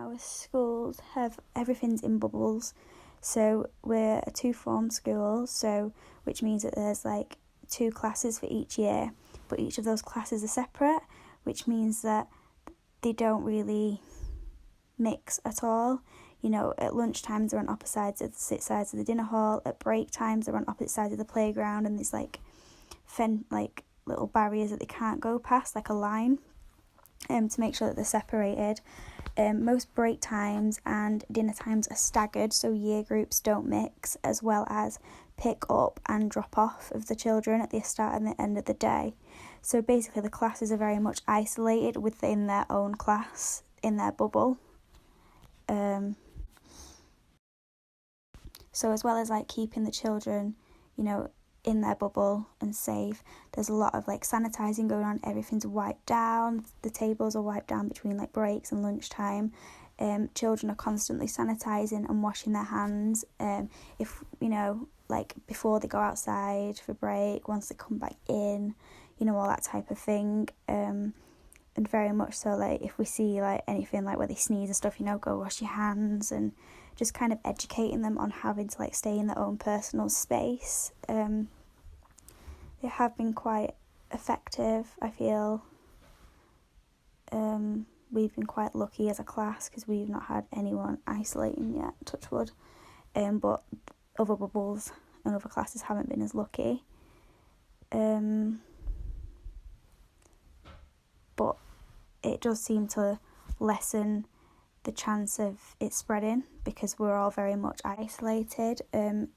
our schools have everything's in bubbles. So we're a 2-form school, so which means that there's like 2 classes for each year, but each of those classes are separate, which means that they don't really mix at all. You know, at lunch times they're on opposite sides of the dinner hall. At break times they're on opposite sides of the playground, and there's like little barriers that they can't go past, like a line, to make sure that they're separated. Most break times and dinner times are staggered, so year groups don't mix, as well as pick up and drop off of the children at the start and the end of the day. So basically the classes are very much isolated within their own class, in their bubble. So as well as like keeping the children, you know, in their bubble and safe, there's a lot of like sanitizing going on. Everything's wiped down, the tables are wiped down between like breaks and lunchtime. Children are constantly sanitizing and washing their hands, if you know, like before they go outside for break, once they come back in, you know, all that type of thing. And very much so, like if we see like anything like where they sneeze and stuff, you know, go wash your hands, and just kind of educating them on having to like stay in their own personal space. They have been quite effective, I feel. We've been quite lucky as a class because we've not had anyone isolating yet, touch wood. But other bubbles and other classes haven't been as lucky. But it does seem to lessen the chance of it spreading because we're all very much isolated.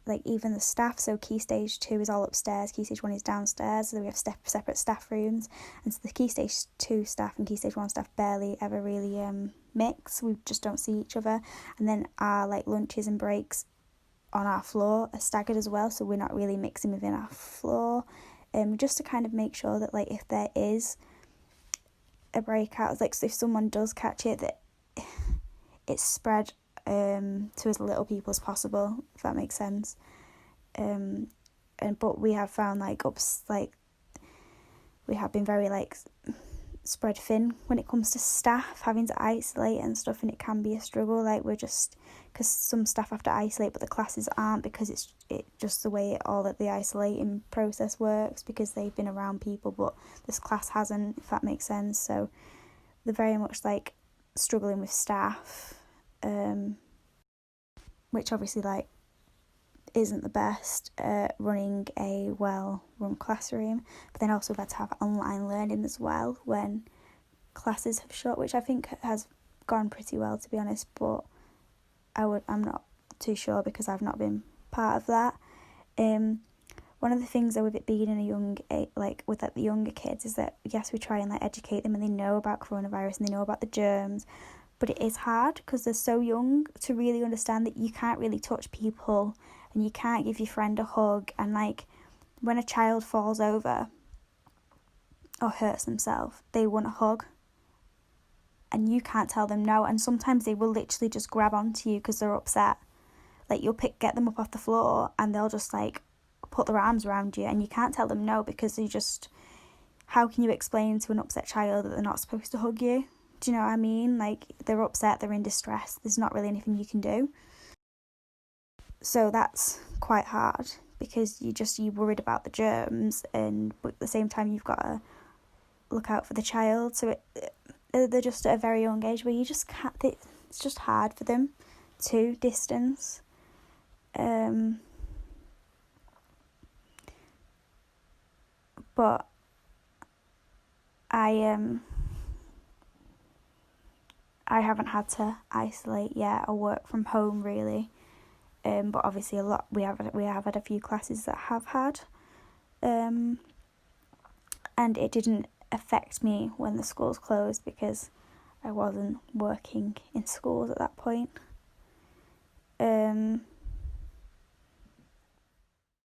Like even the staff, so Key Stage 2 is all upstairs, Key Stage 1 is downstairs, so we have separate staff rooms, and so the Key Stage 2 staff and Key Stage 1 staff barely ever really mix. We just don't see each other. And then our like lunches and breaks on our floor are staggered as well, so we're not really mixing within our floor, just to kind of make sure that like if there is a breakout, like so if someone does catch it, that it's spread to as little people as possible, if that makes sense. But we have found we have been very like spread thin when it comes to staff having to isolate and stuff, and it can be a struggle. Like we're just, because some staff have to isolate but the classes aren't, because it's just the way the isolating process works, because they've been around people but this class hasn't, if that makes sense. So they're very much like struggling with staff, which obviously like isn't the best, running a well-run classroom. But then also we've had to have online learning as well when classes have shut, which I think has gone pretty well, to be honest, but I'm not too sure because I've not been part of that. One of the things though with it being in a young like with like the younger kids is that yes, we try and like educate them and they know about coronavirus and they know about the germs, but it is hard because they're so young to really understand that you can't really touch people and you can't give your friend a hug, and like when a child falls over or hurts themselves, they want a hug and you can't tell them no, and sometimes they will literally just grab onto you because they're upset. Like you'll get them up off the floor and they'll just like put their arms around you, and you can't tell them no because how can you explain to an upset child that they're not supposed to hug you? Do you know what I mean? Like they're upset, they're in distress, there's not really anything you can do. So that's quite hard because you're worried about the germs, and but at the same time you've got to look out for the child. So they're just at a very young age where you just can't, it's just hard for them to distance. But I haven't had to isolate yet or work from home really. But obviously we have had a few classes that have had, and it didn't affect me when the schools closed because I wasn't working in schools at that point.